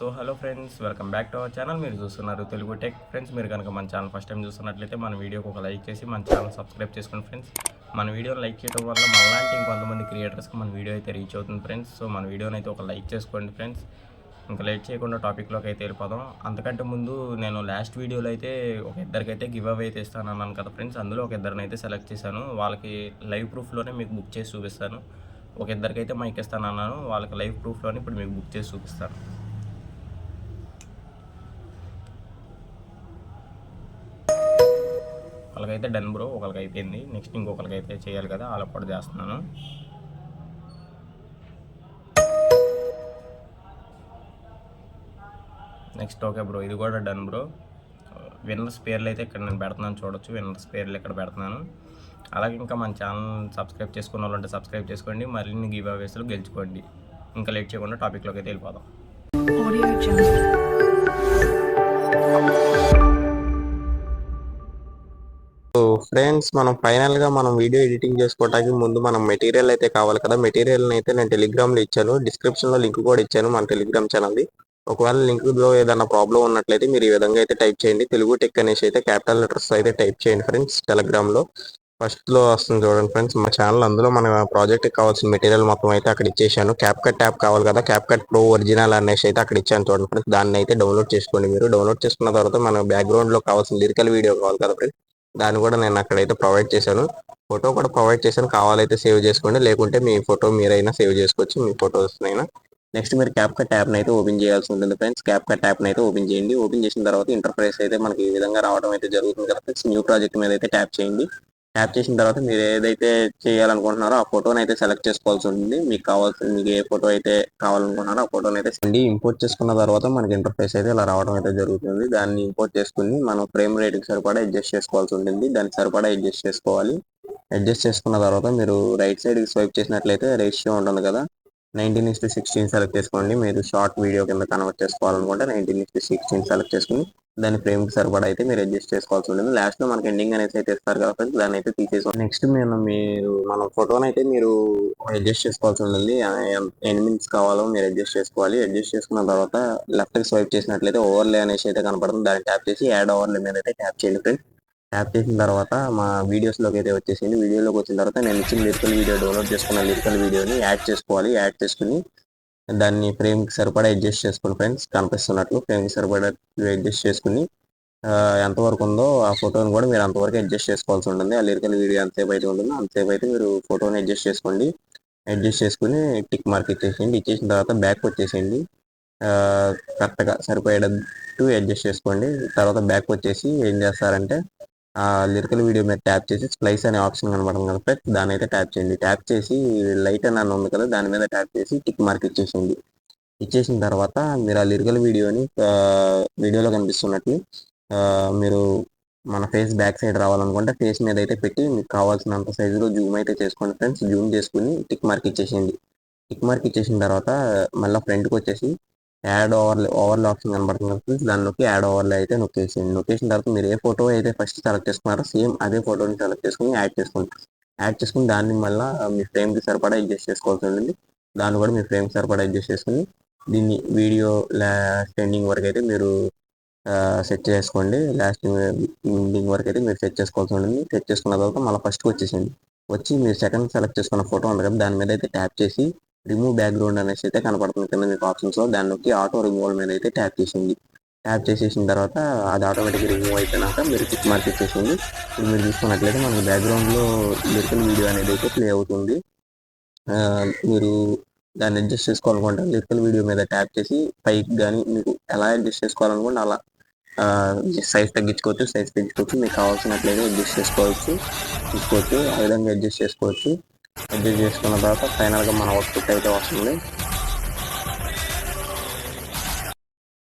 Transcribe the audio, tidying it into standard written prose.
So hello friends, welcome back to our channel. మీరు చూస్తున్నారు Telugu tech. Friends, మీరు కనుక మన ఛానల్ ఫస్ట్ టైం చూస్తున్నట్లయితే మన వీడియోకి ఒక లైక్ చేసి మన ఛానల్ సబ్స్క్రైబ్ చేసుకోండి ఫ్రెండ్స్. మన వీడియోని లైక్ చేయడం వల్ల మనలాంటి ఇంకొంతమంది క్రియేటర్స్కి మన వీడియో అయితే రీచ్ అవుతుంది ఫ్రెండ్స్. సో మన వీడియోని అయితే ఒక లైక్ చేసుకోండి ఫ్రెండ్స్. ఇంకా లేట్ చేయకుండా టాపిక్లోకి అయితే వెళ్ళిపోదాం. అంతకంటే ముందు నేను లాస్ట్ వీడియోలో అయితే ఒక ఇద్దరికైతే గివ్ అవే అయితే ఇస్తానన్నాను కదా ఫ్రెండ్స్. అందులో ఒక ఇద్దరిని అయితే సెలెక్ట్ చేశాను. వాళ్ళకి లైవ్ ప్రూఫ్లోనే మీకు బుక్ చేసి చూపిస్తాను. ఒక ఇద్దరికైతే మైక్ ఇస్తానన్నాను, వాళ్ళకి లైవ్ ప్రూఫ్లోనే ఇప్పుడు మీకు బుక్ చేసి చూపిస్తాను. ఒకరికైతే డన్ బ్రో, ఒకరికి అయిపోయింది. నెక్స్ట్ ఇంకొకరికి అయితే చేయాలి కదా, వాళ్ళకి కూడా చేస్తున్నాను. నెక్స్ట్ ఓకే బ్రో, ఇది కూడా డన్ బ్రో. విన్నర్స్ పేర్లు అయితే ఇక్కడ నేను పెడుతున్నాను, చూడొచ్చు. విన్నర్స్ పేర్లు ఇక్కడ పెడుతున్నాను. అలాగే ఇంకా మన ఛానల్ సబ్స్క్రైబ్ చేసుకున్న వాళ్ళు ఉంటే సబ్స్క్రైబ్ చేసుకోండి, మరిన్ని గివ్ అవేస్లో గెలుచుకోండి. ఇంకా లేట్ చేయకుండా టాపిక్లోకి అయితే వెళ్ళిపోదాం. సో ఫ్రెండ్స్, మనం ఫైనల్ గా వీడియో ఎడిటింగ్ చేసుకోవడానికి ముందు మనం మెటీరియల్ అయితే కావాలి కదా. మెటీరియల్ అయితే నేను టెలిగ్రామ్ లో ఇచ్చాను, డిస్క్రిప్షన్ లో లింక్ కూడా ఇచ్చాను మన టెలిగ్రామ్ ఛానల్. ఒకవేళ లింక్ లో ఏదైనా ప్రాబ్లం ఉన్నట్లయితే మీరు ఈ విధంగా అయితే టైప్ చేయండి. తెలుగు టెక్ అనేసి అయితే క్యాపిటల్ లెటర్స్ అయితే టైప్ చేయండి ఫ్రెండ్స్. టెలిగ్రామ్ లో ఫస్ట్ లో వస్తుంది చూడండి ఫ్రెండ్స్ మా ఛానల్. అందులో మన ప్రాజెక్ట్ కావాల్సిన మెటీరియల్ మొత్తం అయితే అక్కడ ఇచ్చేసాను. క్యాప్ కట్ యాప్ కావాలి కదా, క్యాప్ కట్ ప్రో ఒరిజినల్ అనేసి అయితే అక్కడ ఇచ్చాను చూడండి ఫ్రెండ్స్. దాన్ని అయితే డౌన్లోడ్ చేసుకోండి. మీరు డౌన్లోడ్ చేసుకున్న తర్వాత మన బ్యాక్గ్రౌండ్ లో కావాల్సిన లిరికల్ వీడియో కావాలి కదా ఫ్రెండ్స్, దాన్ని కూడా నేను అక్కడైతే ప్రొవైడ్ చేశాను. ఫోటో కూడా ప్రొవైడ్ చేశాను, కావాలైతే సేవ్ చేసుకోండి, లేకుంటే మీ ఫోటో మీరైనా సేవ్ చేసుకోవచ్చు, మీ ఫోటోస్ అయినా. నెక్స్ట్ మీరు క్యాప్ కట్ యాప్ని అయితే ఓపెన్ చేయాల్సి ఉంటుంది ఫ్రెండ్స్. క్యాప్ కట్ యాప్ని అయితే ఓపెన్ చేయండి. ఓపెన్ చేసిన తర్వాత ఇంటర్ఫేస్ అయితే మనకి ఈ విధంగా రావడం అయితే జరుగుతుంది కదా ఫ్రెండ్స్. న్యూ ప్రాజెక్ట్ మీద అయితే ట్యాప్ చేయండి. ట్యాప్ చేసిన తర్వాత మీరు ఏదైతే చేయాలనుకుంటున్నారో ఆ ఫోటోని అయితే సెలెక్ట్ చేసుకోవాల్సి ఉంటుంది. మీకు ఏ ఫోటో అయితే కావాలనుకుంటున్నారో ఆ ఫోటోని అయితే ఇంపోర్ట్ చేసుకున్న తర్వాత మనకి ఇంటర్ఫేస్ అయితే ఇలా రావడం అయితే జరుగుతుంది. దాన్ని ఇంపోర్ట్ చేసుకుని మనం ఫ్రేమ్ రేట్కి సరిపడా అడ్జస్ట్ చేసుకోవాల్సి ఉంటుంది. దానికి సరిపడా అడ్జస్ట్ చేసుకోవాలి. అడ్జస్ట్ చేసుకున్న తర్వాత మీరు రైట్ సైడ్ స్వైప్ చేసినట్లయితే రేషియో ఉంటుంది కదా, 19:16 సెలెక్ట్ చేసుకోండి. మీరు షార్ట్ వీడియో కింద కన్వర్ట్ చేసుకోవాలనుకుంటే 19:16 సెలెక్ట్ చేసుకుని దాని ఫ్రేమ్ కి సరిపడా అయితే మీరు అడ్జస్ట్ చేసుకోవాల్సి ఉంటుంది. లాస్ట్ లో మనకి ఎండింగ్ అనేసి అయితే ఇస్తారు కాబట్టి దాన్ని అయితే తీసేసుకోండి. నెక్స్ట్ మీరు మన ఫోటోని అయితే మీరు అడ్జస్ట్ చేసుకోవాల్సి ఉంటుంది. ఎన్ని మినిట్స్ కావాలో మీరు అడ్జస్ట్ చేసుకోవాలి. అడ్జస్ట్ చేసుకున్న తర్వాత లెఫ్ట్ కి స్వైప్ చేసినట్లయితే ఓవర్లే అనేసి అయితే కనపడుతుంది. దాన్ని ట్యాప్ చేసి యాడ్ ఓవర్లే మీద అయితే ట్యాప్ చేయండి ఫ్రెండ్స్. ట్యాప్ చేసిన తర్వాత మా వీడియోస్లోకి అయితే వచ్చేసింది. వీడియోలోకి వచ్చిన తర్వాత నేను ఇచ్చిన లిరికల్ వీడియో డౌన్లోడ్ చేసుకున్న లిరికల్ వీడియోని యాడ్ చేసుకోవాలి. యాడ్ చేసుకుని దాన్ని ఫ్రేమ్కి సరిపడా అడ్జస్ట్ చేసుకోండి ఫ్రెండ్స్. కనిపిస్తున్నట్లు ఫ్రేమ్కి సరిపడా అడ్జస్ట్ చేసుకుని ఎంతవరకు ఉందో ఆ ఫోటోని కూడా మీరు అంతవరకు అడ్జస్ట్ చేసుకోవాల్సి ఉంటుంది. ఆ లిరికల్ వీడియో ఎంతసేపు అయితే ఉంటుందో అంతసేపు అయితే మీరు ఫోటోని అడ్జస్ట్ చేసుకోండి. అడ్జస్ట్ చేసుకుని టిక్ మార్క్ ఇచ్చేసేయండి. ఇచ్చేసిన తర్వాత బ్యాక్ వచ్చేసేయండి. కరెక్ట్గా సరిపోయేటట్టు అడ్జస్ట్ చేసుకోండి. తర్వాత బ్యాక్ వచ్చేసి ఏం చేస్తారంటే ఆ లిరికల్ వీడియో మీద ట్యాప్ చేసి స్ప్లైస్ అనే ఆప్షన్ కనబడుతుంది కదా ఫ్రెండ్స్, దాని అయితే ట్యాప్ చేయండి. ట్యాప్ చేసి లైట్ అని ఉంది కదా, దాని మీద ట్యాప్ చేసి టిక్ మార్క్ ఇచ్చేసేయండి. ఇచ్చేసిన తర్వాత మీరు ఆ లిరికల్ వీడియోని వీడియోలో కనిపిస్తున్నట్టు మీరు మన ఫేస్ బ్యాక్ సైడ్ రావాలనుకుంటే ఫేస్ మీద అయితే పెట్టి మీకు కావాల్సినంత సైజులో జూమ్ అయితే చేసుకోండి ఫ్రెండ్స్. జూమ్ చేసుకుని టిక్ మార్క్ ఇచ్చేసేయండి. టిక్ మార్క్ ఇచ్చేసిన తర్వాత మళ్ళీ ఫ్రంట్కి వచ్చేసి యాడ్ ఓవర్లే ఆప్షన్ కనబడుతుంది ఫ్రెండ్స్, దానిలోకి యాడ్ ఓవర్లే అయితే నొక్కేసేయండి. నొక్కేసిన తర్వాత మీరు ఏ ఫోటో అయితే ఫస్ట్ సెలెక్ట్ చేసుకున్నారో సేమ్ అదే ఫోటోని సెలెక్ట్ చేసుకుని యాడ్ చేసుకోండి. యాడ్ చేసుకుని దాన్ని మళ్ళీ మీ ఫ్రేమ్కి సరిపడా అడ్జస్ట్ చేసుకోవాల్సి ఉంటుంది. దాన్ని కూడా మీ ఫ్రేమ్కి సరిపడా అడ్జస్ట్ చేసుకుని దీన్ని వీడియో లాస్ట్ ఎండింగ్ వరకు అయితే మీరు సెట్ చేసుకోండి. లాస్ట్ ఎండింగ్ వరకు అయితే మీరు సెట్ చేసుకోవాల్సి ఉంటుంది. సెట్ చేసుకున్న తర్వాత మళ్ళీ ఫస్ట్కి వచ్చేసింది. వచ్చి మీరు సెకండ్ సెలెక్ట్ చేసుకున్న ఫోటో ఉంది కదా, దాని మీద అయితే ట్యాప్ చేసి రిమూవ్ బ్యాక్గ్రౌండ్ అనేసి అయితే కనపడుతుంది కింద మీకు ఆప్షన్స్లో. దానిలోకి ఆటో రిమూవల్ మీద అయితే ట్యాప్ చేసింది. ట్యాప్ చేసేసిన తర్వాత అది ఆటోమేటిక్గా రిమూవ్ అయిపోయినాక మీరు టిక్ మార్క్ ఇచ్చేసింది. ఇప్పుడు మీరు చూసుకున్నట్లయితే మనకి బ్యాక్గ్రౌండ్లో లిరికల్ వీడియో అనేది అయితే ప్లే అవుతుంది. మీరు దాన్ని అడ్జస్ట్ చేసుకోవాలనుకుంటే లిరికల్ వీడియో మీద ట్యాప్ చేసి పైకి కానీ మీకు ఎలా అడ్జస్ట్ చేసుకోవాలనుకుంటే అలా సైజ్ తగ్గించుకోవచ్చు, మీకు కావాల్సినట్లయితే అడ్జస్ట్ తీసుకోవచ్చు. ఆ విధంగా అడ్జస్ట్ చేసుకోవచ్చు. అడ్జస్ట్ చేసుకున్న తర్వాత ఫైనల్గా మన అవుట్పుట్ అయితే వస్తుంది.